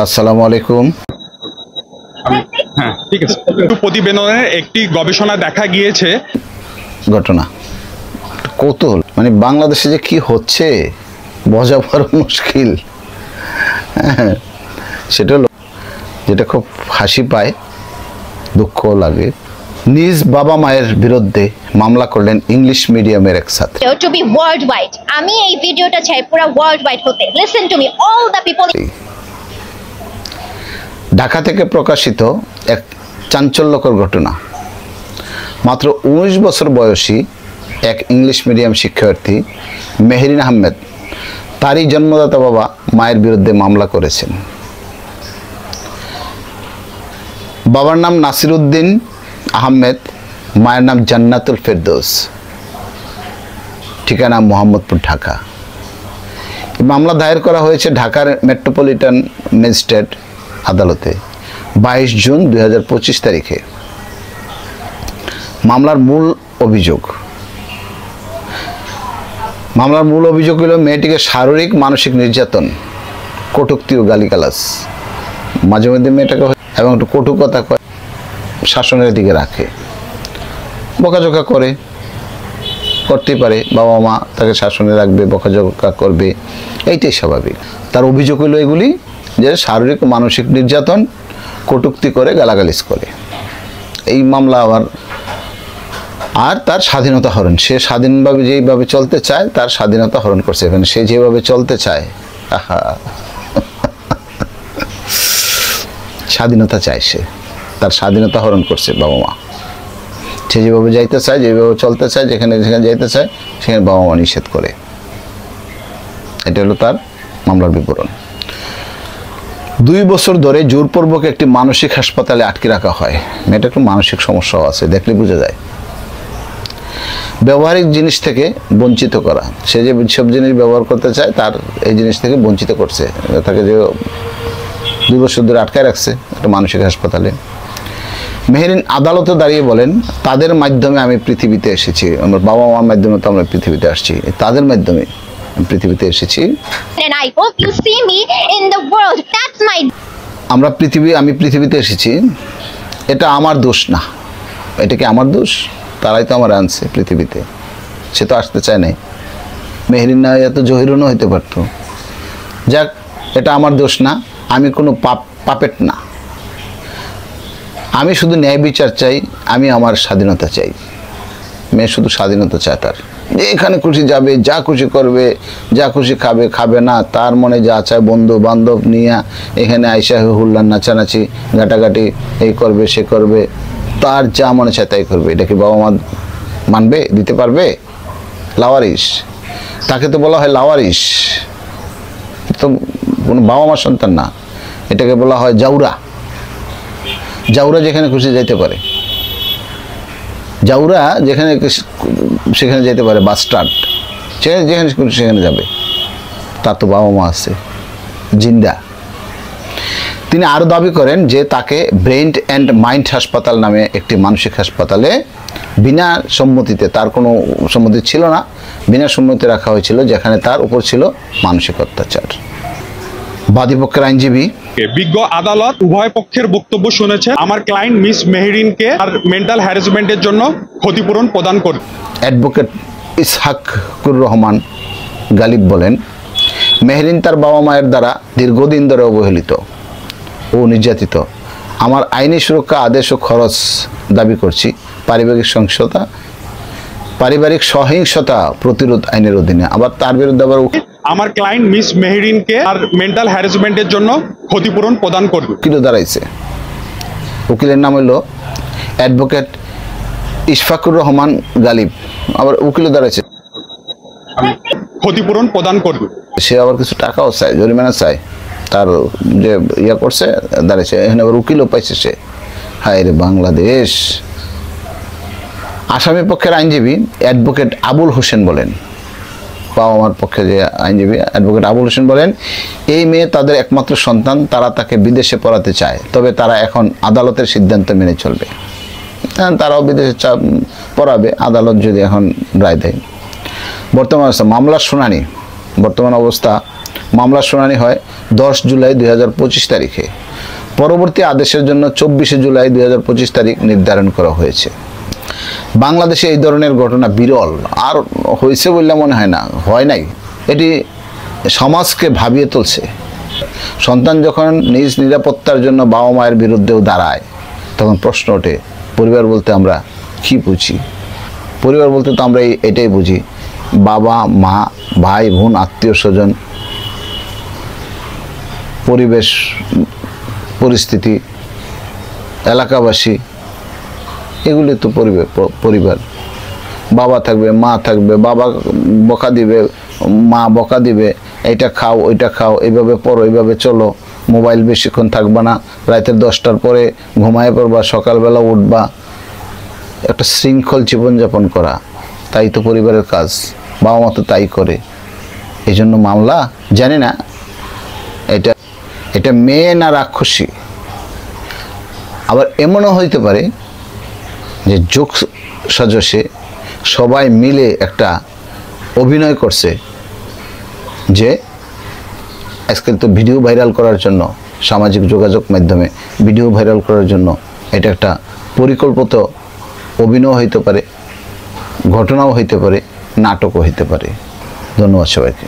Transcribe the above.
আসসালামু আলাইকুম। হ্যাঁ, ঠিক আছে। একটু প্রতিবেদনের একটি গবেষণা দেখা গিয়েছে ঘটনা কৌতূহল মানে বাংলাদেশে যে কি হচ্ছে বোঝা বড় মুশকিল। হ্যাঁ, সেটা হলো যেটা খুব হাসি পায়, দুঃখ লাগে। নিজ বাবা মায়ের বিরুদ্ধে মামলা করলেন ইংলিশ মিডিয়ামের এক ছাত্র। To be worldwide, আমি এই ভিডিওটা চাই পুরো ওয়ার্ল্ডওয়াইড হতে। Listen to me, all the people. Dhaka থেকে প্রকাশিত এক চাঞ্চল্যকর ঘটনা। মাত্র 19 বছর বয়সী এক ইংলিশ মিডিয়াম শিক্ষার্থী মেহরিন আহমেদ তারই জন্মদাতা বাবা মায়ের বিরুদ্ধে মামলা করেছেন। বাবার নাম নাসির উদ্দিন আহমেদ, মায়ের নাম জান্নাতুল ফেরদৌস, ঠিকানা মোহাম্মদপুর, ঢাকা। মামলা দায়ের করা হয়েছে ঢাকার মেট্রোপলিটন ম্যাজিস্ট্রেট আদালতে 22 জুন 2025 তারিখে। মামলার মূল অভিযোগ হলো মেয়েটিকে শারীরিক মানসিক নির্যাতন, কটূক্তি ও গালিগালাজ, মাঝে মধ্যে মেয়েটাকে এবং একটু কটু কথা কয়, শাসনের দিকে রাখে, বকাঝকা করতেই পারে। বাবা মা তাকে শাসনে রাখবে, বকাঝকা করবে, এইটাই স্বাভাবিক। তার অভিযোগ হলো এগুলি যে শারীরিক মানসিক নির্যাতন, কটূক্তি করে, গালাগালিজ করে। এই মামলা আর তার স্বাধীনতা হরণ। সে স্বাধীনভাবে যেইভাবে চলতে চায় তার স্বাধীনতা হরণ করছে এখানে। সে যেভাবে চলতে চায়, স্বাধীনতা চায়, সে তার স্বাধীনতা হরণ করছে বাবা মা। সে যেভাবে যাইতে চায়, যেভাবে চলতে চায়, যেখানে যাইতে চায় সেখানে বাবা মা নিষেধ করে। এটা হলো তার মামলার বিবরণ। 2 বছর ধরে জোরপূর্বক একটি মানসিক হাসপাতালে আটকে রাখা হয়। মেয়েটা একটু মানসিক সমস্যাও আছে, দেখলে বোঝা যায়। ব্যবহারিক জিনিস থেকে বঞ্চিত করা, সে যে সব জিনিস ব্যবহার করতে চায় তার এই জিনিস থেকে বঞ্চিত করছে। তাকে যে 2 বছর ধরে আটকায় রাখছে একটা মানসিক হাসপাতালে। মেহরিন আদালতে দাঁড়িয়ে বলেন, তাদের মাধ্যমে আমি পৃথিবীতে এসেছি। আমার বাবা মার মাধ্যমে তো আমরা পৃথিবীতে আসছি, তাদের মাধ্যমে পৃথিবীতে এসেছি। And I hope you see me in the world. That's my. আমি পৃথিবীতে এসেছি, এটা আমার দোষ না। এটা কি আমার দোষ? তারাই তো আমার আনছে পৃথিবীতে, সে তো আসতে চায় নাই। মেহরিন না এত জহিরুনও হইতে পারত। যাক, এটা আমার দোষ না, আমি কোনো পাপেট না। আমি শুধু ন্যায় বিচার চাই, আমি আমার স্বাধীনতা চাই। মেয়ে শুধু স্বাধীনতা চায় তার, যে এখানে খুশি যাবে, যা খুশি করবে, যা খুশি খাবে না, তার মনে যা চায় বন্ধু বান্ধব নিয়ে এখানে আইসা হুল্লার নাচানাচি ঘাটাঘাটি এই করবে সে করবে, তার যা মনে চায় তাই করবে। এটা কি বাবা মা মানবে, দিতে পারবে? লাওয়ারিস, তাকে তো বলা হয় লাওয়ারিস, তো কোনো বাবা মার সন্তান না। এটাকে বলা হয় জাউরা। জাউরা যেখানে খুশি যাইতে পারে, জাউরা যেখানে সেখানে যেতে পারে, বাস স্ট্যান্ড, যেখানে সেখানে যাবে। তার তো বাবা মা আছে জিন্দা। তিনি আরও দাবি করেন যে তাকে ব্রেন অ্যান্ড মাইন্ড হাসপাতাল নামে একটি মানসিক হাসপাতালে বিনা সম্মতিতে, তার কোনো সম্মতি ছিল না, বিনা সম্মতিতে রাখা হয়েছিল, যেখানে তার উপর ছিল মানসিক অত্যাচার। বাদীপক্ষের আইনজীবী, বিজ্ঞ আদালত উভয় পক্ষের বক্তব্য শুনেছে। আমার ক্লায়েন্ট মিস মেহরিনকে আর মেন্টাল হ্যারাসমেন্টের জন্য ক্ষতিপূরণ প্রদান করবে। অ্যাডভোকেট ইসহাকুর রহমান গালিব বলেন, মেহরিন তার বাবা মায়ের দ্বারা দীর্ঘদিন ধরে অবহেলিত ও নির্যাতিত। আমার আইনি সুরক্ষা আদেশ ও খরচ দাবি করছি পারিবারিক সহিংসতা প্রতিরোধ আইনের অধীনে। আবার তার বিরুদ্ধে আবার আমার ক্লায়েন্ট মিস মেহরিনকে আর মেন্টাল হ্যারাসমেন্টের জন্য ক্ষতিপূরণ প্রদান করবে। উকিলও দাঁড়াইছে। উকিলের নাম হলো অ্যাডভোকেট ইশফাকুর রহমান গালিব। আবার উকিলও দাঁড়াইছে, ক্ষতিপূরণ প্রদান করবে। সে আবার কিছু টাকাও চায়, জরিমানা চায়, তার যে করছে দাঁড়াইছে। এখানে আবার উকিলও পাইছে সে। হায় রে বাংলাদেশ। আসামি পক্ষের আইনজীবী অ্যাডভোকেট আবুল হোসেন বলেন, বাবা মার পক্ষে যে আইনজীবী অ্যাডভোকেট আবুল হোসেন বলেন, এই মেয়ে তাদের একমাত্র সন্তান, তারা তাকে বিদেশে পড়াতে চায়, তবে তারা এখন আদালতের সিদ্ধান্ত মেনে চলবে। তারাও বিদেশে পড়াবে, আদালত যদি এখন রায় দেয়। বর্তমান অবস্থা মামলার শুনানি, বর্তমান অবস্থা মামলার শুনানি হয় 10 জুলাই 2025 তারিখে। পরবর্তী আদেশের জন্য 24 জুলাই 2025 তারিখ নির্ধারণ করা হয়েছে। বাংলাদেশে এই ধরনের ঘটনা বিরল, আর হয়েছে বললে মনে হয় না, হয় নাই। এটি সমাজকে ভাবিয়ে তুলছে। সন্তান যখন নিজ নিরাপত্তার জন্য বাবা মায়ের বিরুদ্ধেও দাঁড়ায়, তখন প্রশ্ন ওঠে পরিবার বলতে আমরা কি বুঝি? পরিবার বলতে তো আমরা এটাই বুঝি, বাবা মা, ভাই বোন, আত্মীয় স্বজন, পরিবেশ পরিস্থিতি, এলাকাবাসী, এগুলি তো পরিবার। বাবা থাকবে, মা থাকবে, বাবা বকা দিবে, মা বকা দিবে, এইটা খাও ওইটা খাও, এইভাবে পড়ো, এইভাবে চলো, মোবাইল বেশিক্ষণ থাকবা না, রাতের 10টার পরে ঘুমায় পড়বা, সকালবেলা উঠবা, একটা শৃঙ্খল জীবনযাপন করা, তাই তো পরিবারের কাজ। বাবা মা তো তাই করে। এই জন্য মামলা, জানি না এটা মেয়ে না রাক্ষসী। আবার এমনও হইতে পারে যে যোগ সাজসে সবাই মিলে একটা অভিনয় করছে, যে আজকাল তো ভিডিও ভাইরাল করার জন্য, সামাজিক যোগাযোগ মাধ্যমে ভিডিও ভাইরাল করার জন্য এটা একটা পরিকল্পিত অভিনয় হইতে পারে, ঘটনাও হইতে পারে, নাটকও হইতে পারে। ধন্যবাদ সবাইকে।